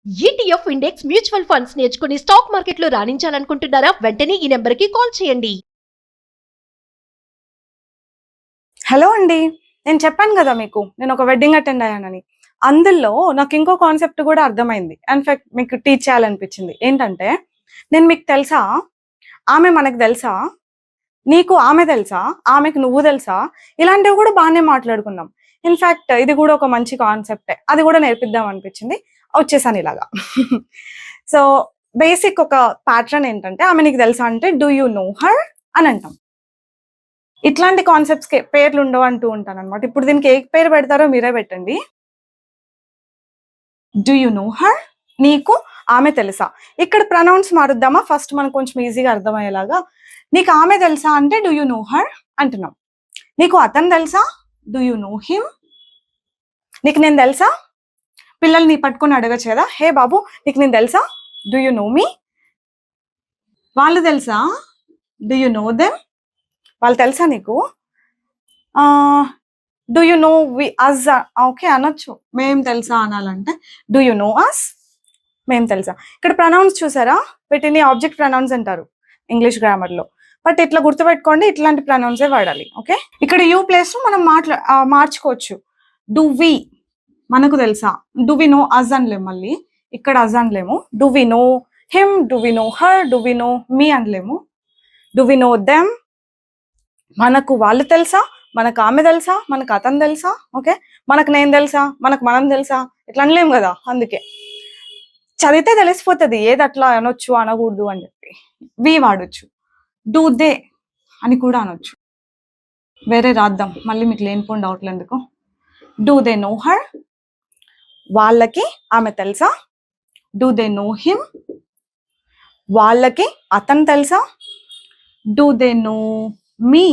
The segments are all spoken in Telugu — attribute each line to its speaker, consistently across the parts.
Speaker 1: ఈటీఎఫ్ ఇండెక్స్ మ్యూచువల్ ఫండ్స్ నేర్చుకుని స్టాక్ మార్కెట్లో రాణించాలనుకుంటున్నారా? వెంటనే ఈ నెంబర్కి కాల్ చేయండి.
Speaker 2: హలో అండి, నేను చెప్పాను కదా మీకు నేను ఒక వెడ్డింగ్ అటెండ్ అయ్యానని. అందులో నాకు ఇంకో కాన్సెప్ట్ కూడా అర్థమైంది. ఇన్ఫాక్ట్ మీకు టీచ్ చేయాలనిపించింది. ఏంటంటే, నేను మీకు తెలుసా, ఆమె మనకు తెలుసా, నీకు ఆమె తెలుసా, ఆమెకు నువ్వు తెలుసా, ఇలాంటివి కూడా బాగానే మాట్లాడుకున్నాం. ఇన్ఫాక్ట్ ఇది కూడా ఒక మంచి కాన్సెప్టే, అది కూడా నేర్పిద్దాం అనిపించింది. వచ్చేసాను ఇలాగా. సో బేసిక్ ఒక ప్యాటర్న్ ఏంటంటే, ఆమె నీకు తెలుసా అంటే డూ యూ నో హర్ అని అంటాం. ఇట్లాంటి కాన్సెప్ట్స్ కి పేర్లు ఉండవు అంటూ ఉంటాను అనమాట. ఇప్పుడు దీనికి ఏ పేరు పెడతారో మీరే పెట్టండి. డూ యూ నో హర్, నీకు ఆమె తెలుసా. ఇక్కడ ప్రొనౌన్స్ మారుద్దామా? ఫస్ట్ మనకు కొంచెం ఈజీగా అర్థమయ్యేలాగా. నీకు ఆమె తెలుసా అంటే డూ యూ నో హర్ అంటున్నాం. నీకు అతను తెలుసా, డూ యూ నో హిమ్. నీకు నేను తెలుసా, పిల్లల్ని పట్టుకొని అడగచ్చు కదా, హే బాబు నీకు నేను తెలుసా, డూ యూ నో మీ. వాళ్ళు తెలుసా, డూ యూ నో దెమ్. వాళ్ళు తెలుసా నీకు. Do you know we us, okay అనొచ్చు. మేం తెలుసా అనాలంటే డూ యూ నో అస్, మేం తెలుసా. ఇక్కడ ప్రొనౌన్స్ చూసారా, వీటిని ఆబ్జెక్ట్ ప్రొనౌన్స్ అంటారు ఇంగ్లీష్ గ్రామర్లో. బట్ ఇట్లా గుర్తుపెట్టుకోండి, ఇట్లాంటి ప్రొనౌన్సే వాడాలి. ఓకే, ఇక్కడ యూ ప్లేస్ మనం మార్చుకోవచ్చు. డూ వి, మనకు తెలుసా, డూ వి నో అస్ అనలేము. మళ్ళీ ఇక్కడ అస్ అనలేము. Do we know him, do we know her, do we know me అనలేము. డూ వి నో దెమ్, మనకు వాళ్ళు తెలుసా, మనకు ఆమె తెలుసా, మనకు అతను తెలుసా. ఓకే, మనకు నేను తెలుసా, మనకు మనం తెలుసా, ఇట్లా అనలేము కదా. అందుకే చదివితే తెలిసిపోతుంది ఏది అట్లా అనొచ్చు అనకూడదు అని చెప్పి. వి వాడొచ్చు. డూ దే అని కూడా అనొచ్చు. వేరే రాద్దాం, మళ్ళీ మీకు లేనిపోయిన డౌట్లు ఎందుకు. డూ దే నో హర్, వాళ్ళకి ఆమె తెలుసా. డూ దే నో హిమ్, వాళ్ళకి అతను తెలుసా. డూ దే నో మీ,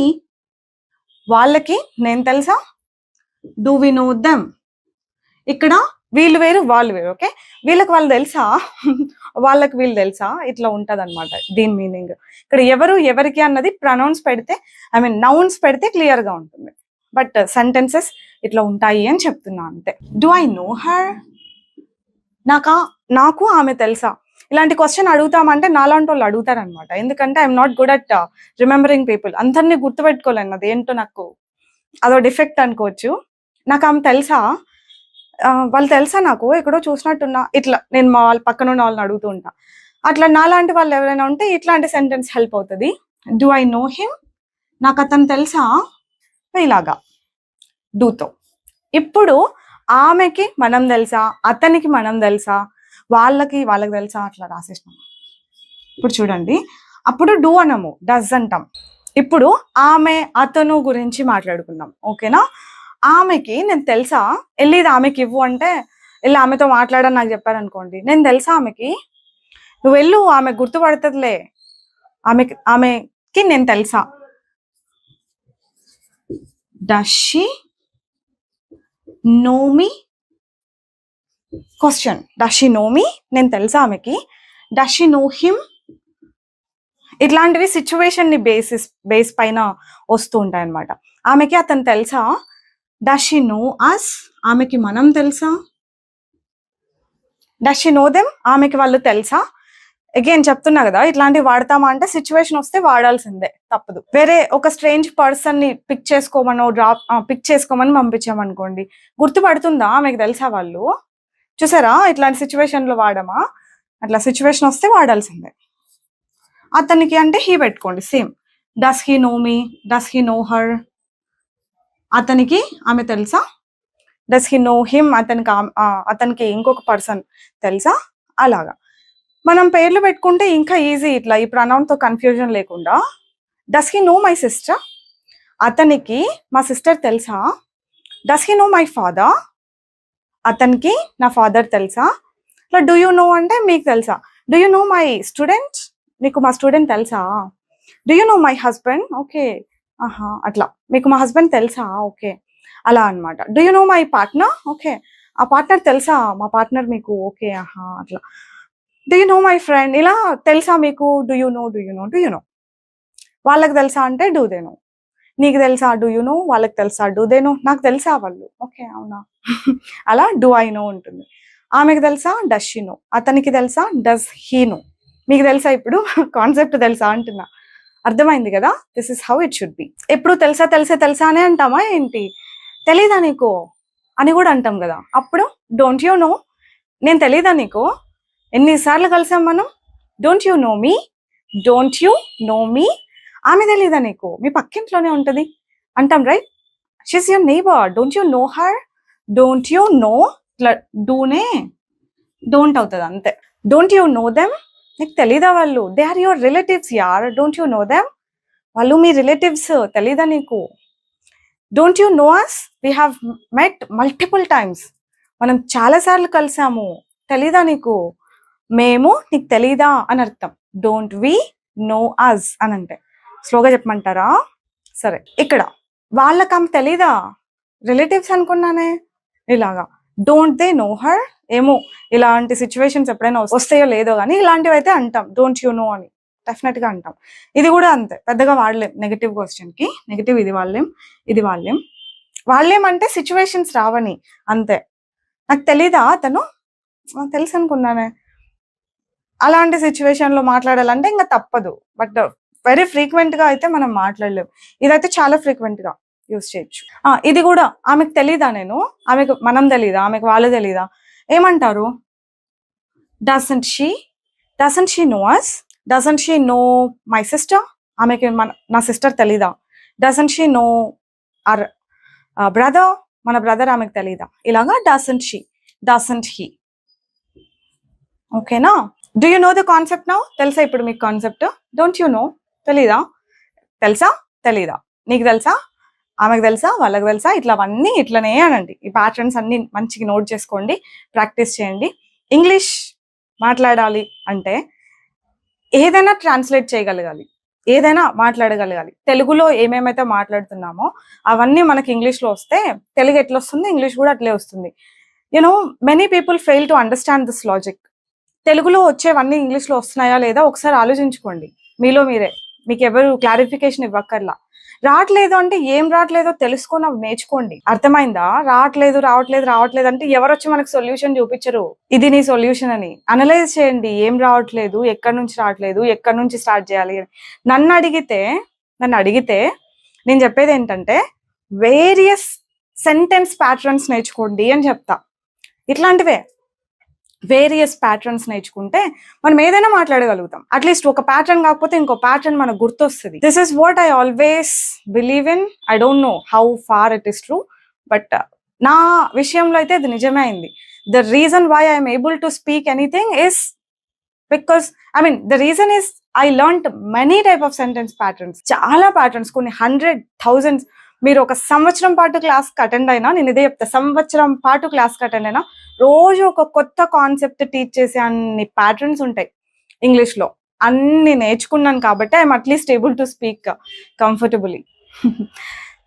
Speaker 2: వాళ్ళకి నేను తెలుసా. డూ వి నో దెమ్, ఇక్కడ వీళ్ళు వేరు వాళ్ళు వేరు. ఓకే, వీళ్ళకి వాళ్ళు తెలుసా, వాళ్ళకి వీళ్ళు తెలుసా, ఇట్లా ఉంటది అనమాట దీని మీనింగ్. ఇక్కడ ఎవరు ఎవరికి అన్నది ప్రొనౌన్స్ పెడితే, ఐ మీన్ నౌన్స్ పెడితే క్లియర్ గా ఉంటుంది. బట్ సెంటెన్సెస్ ఇట్లా ఉంటాయి అని చెప్తున్నా అంతే. డూ ఐ నో హర్, నాకు ఆమె తెలుసా. ఇలాంటి క్వశ్చన్ అడుగుతామంటే నాలాంటి వాళ్ళు అడుగుతారనమాట. ఎందుకంటే I'm not good at remembering people. అందరినీ గుర్తుపెట్టుకోలేను, అది ఏంటో నాకు అదో డిఫెక్ట్ అనుకోవచ్చు. నాకు ఆమె తెలుసా, వాళ్ళు తెలుసా, నాకు ఎక్కడో చూసినట్టున్నా, ఇట్లా నేను మా వాళ్ళ పక్కన ఉన్న వాళ్ళని అడుగుతూ ఉంటా. అట్లా నాలాంటి వాళ్ళు ఎవరైనా ఉంటే ఇట్లాంటి సెంటెన్స్ హెల్ప్ అవుతుంది. డూ ఐ నో హిమ్, నాకు అతను తెలుసా, ఇలాగా డూతో. ఇప్పుడు ఆమెకి మనం తెలుసా, అతనికి మనం తెలుసా, వాళ్ళకి తెలుసా, అట్లా రాసేసినాం. ఇప్పుడు చూడండి, అప్పుడు డూ అనము, డస్ అంటాం. ఇప్పుడు ఆమె అతను గురించి మాట్లాడుకుందాం. ఓకేనా, ఆమెకి నేను తెలుసా, వెళ్ళి ఇది ఆమెకి ఇవ్వు అంటే వెళ్ళి ఆమెతో మాట్లాడని నాకు చెప్పారనుకోండి, నేను తెలుసా ఆమెకి, నువ్వు వెళ్ళు ఆమె గుర్తుపడుతుందిలే, ఆమెకి నేను తెలుసా. Does she know me, question, does she know me, నేను తెలుసా ఆమెకి. డస్ షీ నో హిమ్, ఇట్లాంటివి సిచ్యువేషన్ ని బేస్ పైన వస్తూ ఉంటాయి అనమాట. ఆమెకి అతను తెలుసా. డస్ షీ నో అస్, ఆమెకి మనం తెలుసా. డస్ షీ నో దెమ్, ఆమెకి వాళ్ళు తెలుసా. అగైన్ చెప్తున్నా కదా, ఇట్లాంటివి వాడతామా అంటే సిచ్యువేషన్ వస్తే వాడాల్సిందే, తప్పదు. వేరే ఒక స్ట్రేంజ్ పర్సన్ ని పిక్ చేసుకోమని పంపించామనుకోండి, గుర్తుపడుతుందా, ఆమెకు తెలుసా వాళ్ళు. చూసారా, ఇట్లాంటి సిచ్యువేషన్ లో వాడమా, అట్లా సిచ్యువేషన్ వస్తే వాడాల్సిందే. అతనికి అంటే హీ పెట్టుకోండి, same. Does he no me, does he know her, అతనికి ఆమె తెలుసా. డస్ హీ నో హిమ్, అతనికి ఇంకొక పర్సన్ తెలుసా. అలాగా మనం పేర్లు పెట్టుకుంటే ఇంకా ఈజీ, ఇట్లా ఈ ప్రొనౌన్ తో కన్ఫ్యూజన్ లేకుండా. Does he no my sister, అతనికి మా సిస్టర్ తెలుసా. Does he no my father, అతనికి నా ఫాదర్ తెలుసా. ఇట్లా డూ యూ నో అంటే మీకు తెలుసా. Do you no my student, మీకు మా స్టూడెంట్ తెలుసా. Do you no my husband, okay, ఆహా, అట్లా మీకు మా హస్బెండ్ తెలుసా, ఓకే, అలా అనమాట. Do you no my partner, okay, ఆ పార్ట్నర్ తెలుసా, మా పార్ట్నర్ మీకు, ఓకే, ఆహా, అట్లా. Do you no my friend, ఇలా తెలుసా మీకు. Do you no, do you no, do you no. వాళ్ళకి తెలుసా అంటే డూ దే నో. నీకు తెలుసా, డూ యూ నో. వాళ్ళకి తెలుసా, డూ దే నో. నాకు తెలుసా వాళ్ళు, ఓకే, అవునా. అలా డూ ఐ నో ఉంటుంది. ఆమెకు తెలుసా డస్ షీ నో, అతనికి తెలుసా డస్ హీ నో. మీకు తెలుసా ఇప్పుడు కాన్సెప్ట్ తెలుసా అంటున్నా, అర్థమైంది కదా. This is how it should be. ఎప్పుడు తెలుసా తెలుసా తెలుసా అనే అంటామా ఏంటి, తెలీదా నీకు అని కూడా అంటాం కదా. అప్పుడు డోంట్ యూ నో, నేను తెలీదా నీకు, ఎన్నిసార్లు కలిసాం మనం, don't you know me, don't you know me, ఆమె తెలీదా నీకు, మీ పక్కింట్లోనే ఉంటది అంటాం right. She's your neighbour, don't you know her, don't you know, ఇట్లా డూనే డోంట్ అవుతుంది అంతే. డోంట్ యూ నో దెమ్, నీకు తెలీదా వాళ్ళు, దే ఆర్ యువర్ రిలేటివ్స్ యార్, డోంట్ యూ నో దెమ్, వాళ్ళు మీ రిలేటివ్స్, తెలీదా నీకు. Don't you know us, we have met multiple times, మనం చాలాసార్లు కలిసాము, తెలీదా నీకు, మేము నీకు తెలీదా అని అర్థం. డోంట్ వి నో అస్ అని అంటే స్లోగా చెప్పమంటారా. సరే, ఇక్కడ వాళ్ళకి ఆమె తెలీదా, రిలేటివ్స్ అనుకున్నానే, ఇలాగా డోంట్ దే నో హర్, ఏమో ఇలాంటి సిచ్యువేషన్స్ ఎప్పుడైనా వస్తాయో లేదో కానీ ఇలాంటివి అయితే అంటాం డోంట్ యూ నో అని, డెఫినెట్ గా అంటాం. ఇది కూడా అంతే, పెద్దగా వాడలేం నెగటివ్ క్వశ్చన్ కి. నెగటివ్ ఇది వాళ్ళేం, ఇది వాళ్ళేం. వాళ్ళేం అంటే సిచ్యువేషన్స్ రావని అంతే. నాకు తెలీదా అతను, తెలుసు అనుకున్నానే, అలాంటి సిచ్యువేషన్ లో మాట్లాడాలంటే ఇంకా తప్పదు. బట్ వెరీ ఫ్రీక్వెంట్ గా అయితే మనం మాట్లాడలేం. ఇదైతే చాలా ఫ్రీక్వెంట్ గా యూజ్ చేయొచ్చు. ఇది కూడా ఆమెకు తెలీదా నేను, ఆమెకు మనం తెలీదా, ఆమెకు వాళ్ళు తెలీదా, ఏమంటారు, doesn't she know us, doesn't she know my sister, ఆమెకి నా సిస్టర్ తెలీదా, doesn't she know our brother, మన బ్రదర్ ఆమెకు తెలీదా, ఇలాగా డజంట్ షీ, డజంట్ హీ. ఓకేనా. Do you know the concept now, తెలుసా ఇప్పుడు మీకు కాన్సెప్ట్. డోంట్ యూ నో, తెలీదా, తెలుసా తెలీదా, నీకు తెలుసా, ఆమెకు తెలుసా, వాళ్ళకి తెలుసా, ఇట్లా అవన్నీ ఇట్లనే అనండి. ఈ ప్యాటర్న్స్ అన్ని మంచిగా నోట్ చేసుకోండి, ప్రాక్టీస్ చేయండి. ఇంగ్లీష్ మాట్లాడాలి అంటే ఏదైనా ట్రాన్స్లేట్ చేయగలగాలి, ఏదైనా మాట్లాడగలగాలి. తెలుగులో ఏమేమైతే మాట్లాడుతున్నామో అవన్నీ మనకి ఇంగ్లీష్లో వస్తే తెలుగు ఎట్లా వస్తుంది, ఇంగ్లీష్ కూడా అట్లే వస్తుంది. You know many people fail to understand this logic. తెలుగులో వచ్చేవన్నీ ఇంగ్లీష్లో వస్తున్నాయా లేదా ఒకసారి ఆలోచించుకోండి మీలో మీరే. మీకు ఎవరు క్లారిఫికేషన్ ఇవ్వక్కర్లా. రావట్లేదు అంటే ఏం రావట్లేదో తెలుసుకొని అవి నేర్చుకోండి. అర్థమైందా. రావట్లేదు అంటే ఎవరు వచ్చి మనకు సొల్యూషన్ చూపించరు, ఇది నీ సొల్యూషన్ అని. అనలైజ్ చేయండి, ఏం రావట్లేదు, ఎక్కడి నుంచి రావట్లేదు, ఎక్కడి నుంచి స్టార్ట్ చేయాలి. నన్ను అడిగితే నేను చెప్పేది ఏంటంటే వేరియస్ సెంటెన్స్ ప్యాటర్న్స్ నేర్చుకోండి అని చెప్తా. ఇట్లాంటివే వేరియస్ ప్యాటర్న్స్ నేర్చుకుంటే మనం ఏదైనా మాట్లాడగలుగుతాం. అట్లీస్ట్ ఒక ప్యాటర్న్ కాకపోతే ఇంకో ప్యాటర్న్ మనకు గుర్తొస్తుంది. This is what I always believe in. I don't know how far it is true, but నా విషయంలో అయితే అది నిజమే అయింది. The reason why I'm able to speak anything is because the reason is I learned many type of sentence patterns. చాలా ప్యాటర్న్స్, కొన్ని 100,000. మీరు ఒక సంవత్సరం పాటు క్లాస్కి అటెండ్ అయినా, నేను ఇదే చెప్తా, సంవత్సరం పాటు క్లాస్కి అటెండ్ అయినా రోజు ఒక కొత్త కాన్సెప్ట్ టీచ్ చేసే అన్ని ప్యాటర్న్స్ ఉంటాయి ఇంగ్లీష్లో. అన్ని నేర్చుకున్నాను కాబట్టి I'm at least able to speak comfortably.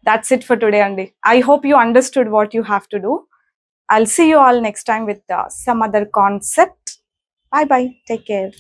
Speaker 2: That's it for today అండి. I hope you understood what you have to do. I'll see you all next time with some other concept. Bye bye. Take care.